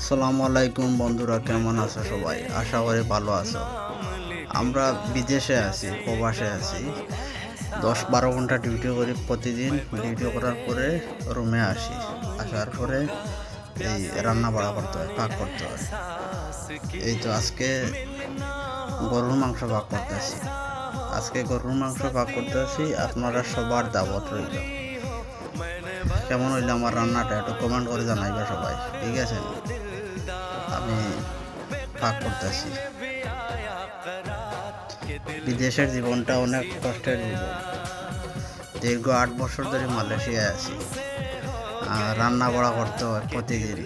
আসসালামু আলাইকুম বন্ধুরা, কেমন আছো সবাই? আশা করি ভালো আছো। আমরা বিদেশে আছি, প্রবাসে আছি। 10-12 ঘন্টা ডিউটি করি প্রতিদিন। ডিউটি করার পরে রুমে আসি। আসার পরে এই রান্না বাড়া করতে হয়, পাক করতে হয়। এই তো আজকে গরুর মাংস পাক করতেছি। পাক করতেছি। আপনারা সবার দাওয়াত রইল। কেমন হইলো আমার রান্নাটা একটু কমেন্ট করে জানাইবে সবাই, ঠিক আছে? আমি পাক করতেছি। বিদেশের জীবনটা অনেক কষ্টের জীবন। দীর্ঘ 8 বছর ধরে মালয়েশিয়ায় আছি। রান্না বাড়া করতে হয় প্রতিদিন।